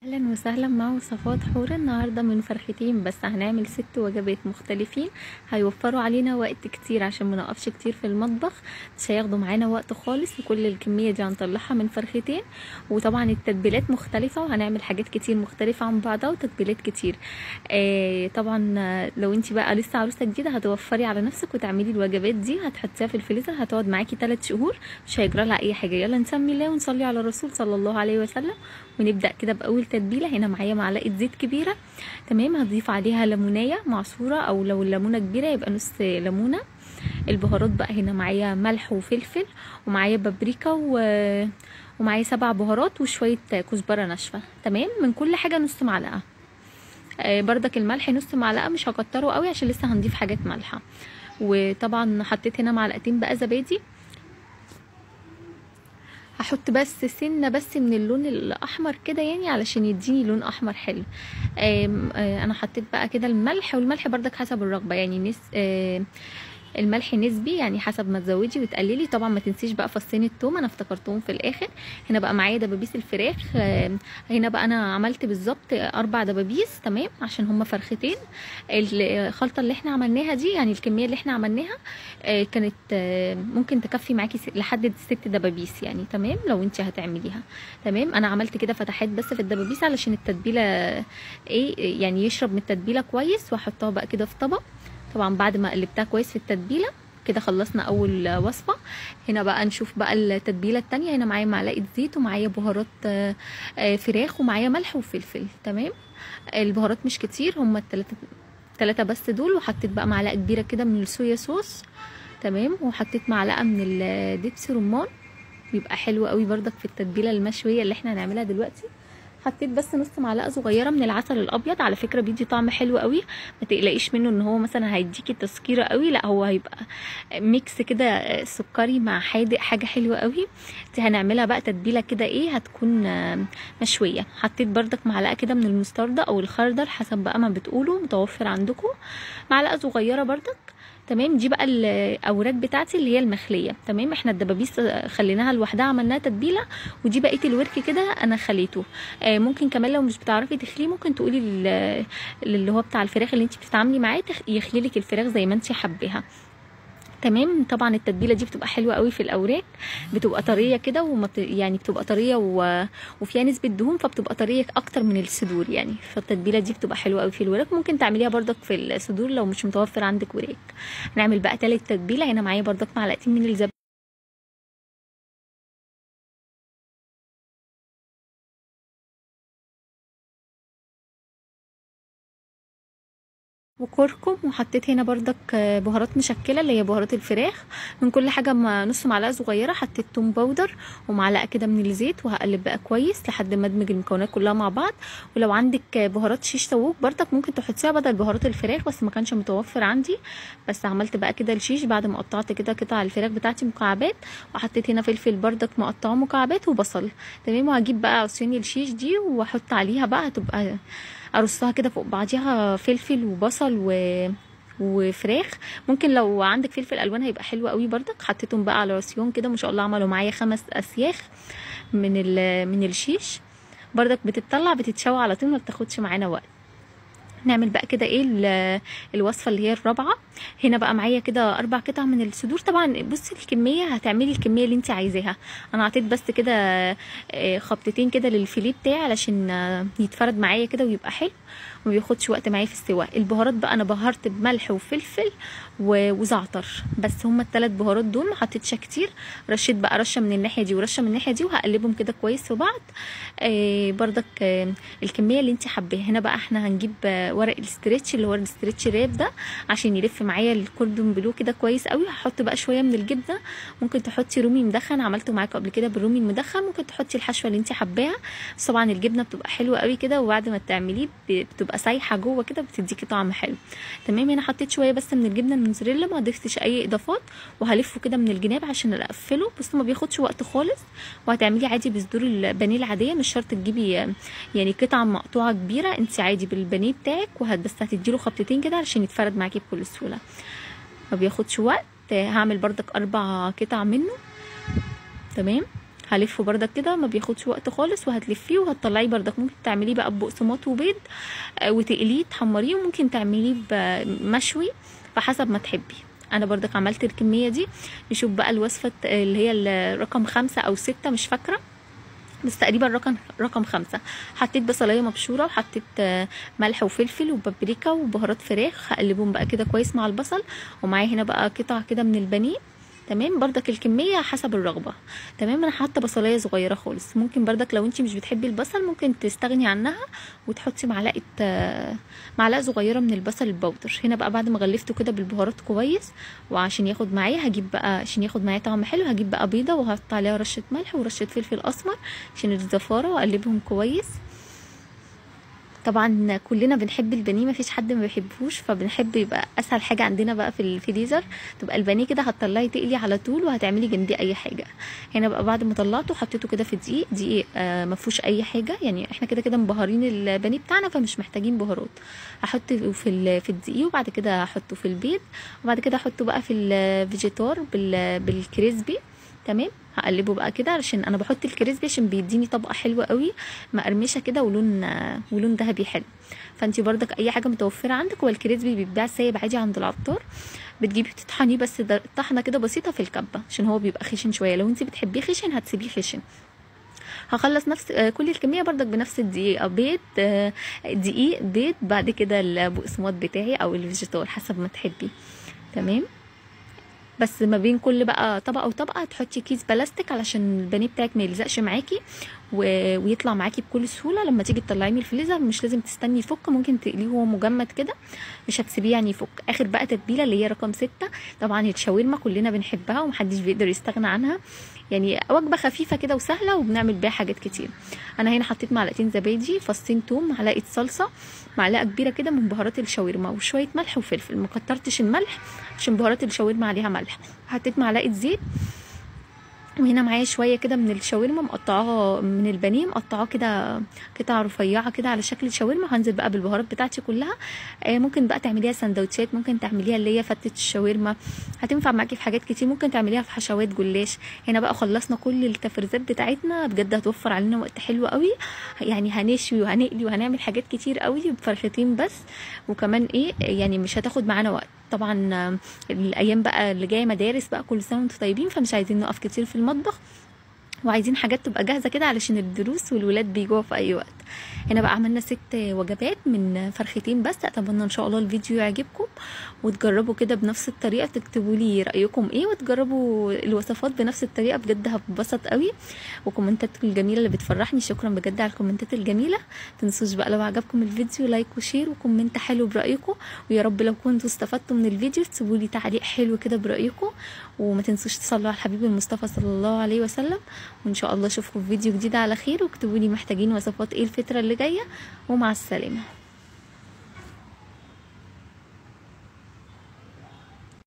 اهلا وسهلا مع وصفات حورة. النهارده من فرختين بس هنعمل 6 وجبات مختلفين هيوفروا علينا وقت كتير عشان ما نقفش كتير في المطبخ. مش هياخدوا معانا وقت خالص، وكل الكميه دي هنطلعها من فرختين. وطبعا التتبيلات مختلفه وهنعمل حاجات كتير مختلفه عن بعضها وتتبيلات كتير. طبعا لو انت بقى لسه عروسه جديده هتوفري على نفسك وتعملي الوجبات دي، هتحطيها في الفريزر هتقعد معاكي 3 شهور مش هيجرى لها اي حاجه. يلا نسمي الله ونصلي على الرسول صلى الله عليه وسلم ونبدا كده باول تتبيله. هنا معايا معلقه زيت كبيره، تمام. هضيف عليها ليمونيه معصوره، او لو الليمونه كبيره يبقى نص ليمونه. البهارات بقى هنا معايا ملح وفلفل، ومعايا بابريكا ومعايا 7 بهارات وشويه كزبره ناشفه، تمام. من كل حاجه نص معلقه. بردك الملح نص معلقه، مش هكتره قوي عشان لسه هنضيف حاجات مالحه. وطبعا حطيت هنا معلقتين بقى زبادي. هحط بس سنه بس من اللون الاحمر كده، يعني علشان يديني لون احمر حلو. انا حطيت بقى كده الملح، والملح بردك حسب الرغبه، يعني الملح نسبي، يعني حسب ما تزودي وتقللي. طبعا ما تنسيش بقى فصين الثوم، انا افتكرتهم في الاخر. هنا بقى معايا دبابيس الفراخ. هنا بقى انا عملت بالظبط 4 دبابيس، تمام، عشان هما فرختين. الخلطه اللي احنا عملناها دي، يعني الكميه اللي احنا عملناها كانت ممكن تكفي معاكي لحد 6 دبابيس يعني، تمام، لو انت هتعمليها. تمام. انا عملت كده فتحات بس في الدبابيس علشان التتبيله يعني يشرب من التتبيله كويس، واحطها بقى كده في طبق. طبعا بعد ما قلبتها كويس في التتبيله كده خلصنا اول وصفه. هنا بقى نشوف بقى التتبيله التانية. هنا معايا معلقه زيت، ومعايا بهارات فراخ، ومعايا ملح وفلفل، تمام. البهارات مش كتير، هما التلاتة بس دول. وحطيت بقى معلقه كبيره كده من الصويا صوص، تمام. وحطيت معلقه من الدبس رمان، بيبقى حلو قوي بردك في التتبيله المشويه اللي احنا هنعملها دلوقتي. حطيت بس نص معلقه صغيره من العسل الابيض، على فكره بيدي طعم حلو قوي. ما تقلقيش منه ان هو مثلا هيديكي تسكيره قوي، لا هو هيبقى ميكس كده سكري مع حادق، حاجه حلوه قوي. دي هنعملها بقى تتبيله كده هتكون مشويه. حطيت بردك معلقه كده من المستردة او الخردل حسب بقى ما بتقولوا متوفر عندكم، معلقه صغيره بردك، تمام. دي بقى الاوراق بتاعتي اللي هي المخليه، تمام. احنا الدبابيس خليناها لوحدها عملناها تتبيله، ودي بقيه الورك كده انا خليته. ممكن كمان لو مش بتعرفي تخليه ممكن تقولي اللي هو بتاع الفراخ اللي انت بتتعاملي معاه يخلي لك الفراخ زي ما انت حباها، تمام. طبعا التتبيله دي بتبقى حلوه قوي في الاوراق، بتبقى طريه كده يعني بتبقى طريه وفيها نسبه دهون، فبتبقى طريه اكتر من الصدور يعني. فالتتبيله دي بتبقى حلوه قوي في الوراك، ممكن تعمليها بردك في الصدور لو مش متوفر عندك وراك. هنعمل بقى تالت تتبيله. هنا معايا بردك معلقتين من الزبادي وكركم. وحطيت هنا بردك بهارات مشكله اللي هي بهارات الفراخ. من كل حاجه نص معلقه صغيره. حطيت توم باودر ومعلقه كده من الزيت، وهقلب بقى كويس لحد ما ادمج المكونات كلها مع بعض. ولو عندك بهارات شيش طاووق بردك ممكن تحطيها بدل بهارات الفراخ، بس ما كانش متوفر عندي. بس عملت بقى كده الشيش بعد ما قطعت كده قطع الفراخ بتاعتي مكعبات. وحطيت هنا فلفل بردك مقطعه مكعبات وبصل، تمام. وهجيب بقى عصيان الشيش دي واحط عليها بقى، هتبقى ارصها كده فوق بعضيها، فلفل وبصل وفراخ. ممكن لو عندك فلفل الوان هيبقى حلو قوي بردك. حطيتهم بقى على راسيون كده، ما شاء الله عملوا معايا 5 اسياخ من الشيش. بردك بتطلع بتتشوى على طول، ما بتاخدش معانا وقت. نعمل بقى كده الوصفه اللي هي الرابعه. هنا بقى معايا كده 4 قطع من الصدور. طبعا بصي الكميه هتعملي الكميه اللي انت عايزاها. انا عطيت بس كده خبطتين كده للفيليه بتاعي علشان يتفرد معايا كده ويبقى حلو وما بياخدش وقت معايا في السوا. البهارات بقى انا بهرت بملح وفلفل وزعتر، بس هما ال3 بهارات دول، ما حطيتش كتير. رشيت بقى رشه من الناحيه دي ورشه من الناحيه دي، وهقلبهم كده كويس في بعض. بردك الكميه اللي انت حباها. هنا بقى احنا هنجيب ورق الاسترتش اللي هو الاسترتش راب ده عشان يلف معايا الكوردون بلو كده كويس قوي. هحط بقى شويه من الجبنه، ممكن تحطي رومي مدخن، عملته معاكم قبل كده بالرومي المدخن. ممكن تحطي الحشوه اللي انت حباها، بس طبعا الجبنه بتبقى حلوه قوي كده، وبعد ما تعمليه بتبقى سايحه جوه كده، بتديكي طعم حلو، تمام. هنا حطيت شويه بس من الجبنه الموزاريلا، ما ضفتش اي اضافات. وهلفه كده من الجناب عشان اقفله، بس ما بياخدش وقت خالص. وهتعملي عادي بصدور البانيه العاديه، مش شرط تجيبي يعني قطعه مقطوعه كبيره، انت عادي بالبانيه بتاعك بس هتديله خبطتين كده علشان يتفرد معاكي بكل سهوله، ما بياخدش وقت. هعمل بردك 4 قطع منه، تمام. هلفه بردك كده، ما بياخدش وقت خالص، وهتلفيه وهتطلعيه بردك. ممكن تعمليه بقى ببقسماط وبيض وتقليه تحمريه، وممكن تعمليه بمشوي فحسب ما تحبي. انا بردك عملت الكميه دي. نشوف بقى الوصفه اللي هي الرقم 5 أو 6 مش فاكره، بس تقريبا رقم 5. حطيت بصلايه مبشوره، وحطيت ملح وفلفل وبابريكا وبهارات فراخ، هقلبهم بقى كده كويس مع البصل. ومعايا هنا بقى قطع كده من البانيه. تمام، بردك الكميه حسب الرغبه. تمام، انا حاطه بصلايه صغيره خالص. ممكن بردك لو انت مش بتحبي البصل ممكن تستغني عنها وتحطي معلقه صغيره من البصل البودر. هنا بقى بعد ما غلفته كده بالبهارات كويس، وعشان ياخد معايا هجيب بقى، عشان ياخد معايا طعم حلو، هجيب بقى بيضه وهحط عليها رشه ملح ورشه فلفل اسمر عشان الزفاره، واقلبهم كويس. طبعا كلنا بنحب البانيه، مفيش حد ما بيحبهوش، فبنحب يبقى اسهل حاجه عندنا بقى في الفريزر تبقى البانيه كده، هتطلعي تقلي على طول وهتعملي جنبيه اي حاجه. هنا بقى بعد ما طلعته حطيته كده في دقيق ما فيهوش اي حاجه، يعني احنا كده كده مبهرين البانيه بتاعنا فمش محتاجين بهارات. هحطه في الدقيق، وبعد كده هحطه في البيض، وبعد كده احطه بقى في الفيجيتار بالكريسبي. تمام، هقلبه بقى كده علشان انا بحط الكريسبي عشان بيديني طبقه حلوه قوي مقرمشه كده ولون ذهبي حلو. فانتي بردك اي حاجه متوفره عندك، هو الكريسبي بيتباع سايب عادي عند العطار، بتجيبي تطحنيه بس طحنه كده بسيطه في الكبه عشان هو بيبقى خشن شويه. لو انتي بتحبيه خشن هتسيبيه خشن. هخلص نفس كل الكميه بردك بنفس الدقيق، دقيق بيض، بعد كده البقسماط بتاعي او الفيجيتار حسب ما تحبي. تمام، بس ما بين كل بقى طبقه وطبقه تحطي كيس بلاستيك علشان البانيه بتاعك ما يلزقش معاكي ويطلع معاكي بكل سهوله. لما تيجي تطلعيه من الفريزر مش لازم تستني يفك، ممكن تقليه وهو مجمد كده، مش هتسيبيه يعني يفك. اخر بقى تتبيله اللي هي رقم 6. طبعا الشاورما كلنا بنحبها ومحدش بيقدر يستغنى عنها، يعني وجبه خفيفه كده وسهله وبنعمل بيها حاجات كتير. انا هنا حطيت معلقتين زبادي، فصين توم، معلقه صلصه، معلقه كبيره كده من بهارات الشاورما، وشويه ملح وفلفل. ما كترتش الملح عشان بهارات الشاورما عليها ملح. حطيت معلقه زيت، وهنا معايا شويه كده من الشاورما مقطعاها، من البانيه مقطعاه كده قطع رفيعه كده على شكل شاورما. هنزل بقى بالبهارات بتاعتي كلها. ممكن بقى تعمليها سندوتشات، ممكن تعمليها اللي هي فتة الشاورما، هتنفع معاكي في حاجات كتير. ممكن تعمليها في حشوات جلاش. هنا بقى خلصنا كل التفريزات بتاعتنا، بجد هتوفر علينا وقت حلو قوي، يعني هنشوي وهنقلي وهنعمل حاجات كتير قوي بفرختين بس. وكمان يعني مش هتاخد معانا وقت. طبعا الايام بقى اللي جايه مدارس بقى، كل سنه وانتم طيبين، فمش عايزين نقف كتير في المطبخ، وعايزين حاجات تبقى جاهزه كده علشان الدروس والولاد بيجوا في اي وقت. هنا بقى عملنا 6 وجبات من فرختين بس. اتمنى ان شاء الله الفيديو يعجبكم وتجربوا كده بنفس الطريقه، تكتبوا لي رايكم ايه، وتجربوا الوصفات بنفس الطريقه، بجد هتبسط قوي. وكومنتاتكم الجميله اللي بتفرحني، شكرا بجد على الكومنتات الجميله. تنسوش بقى لو عجبكم الفيديو لايك وشير وكومنت حلو برايكم، ويا رب لو كنتوا استفدتوا من الفيديو تسيبوا لي تعليق حلو كده برايكم. وما تنسوش تصلوا على الحبيب المصطفى صلى الله عليه وسلم. وان شاء الله اشوفكم في فيديو جديد على خير، واكتبوا لي محتاجين وصفات ايه الفتره اللي جايه. ومع السلامه.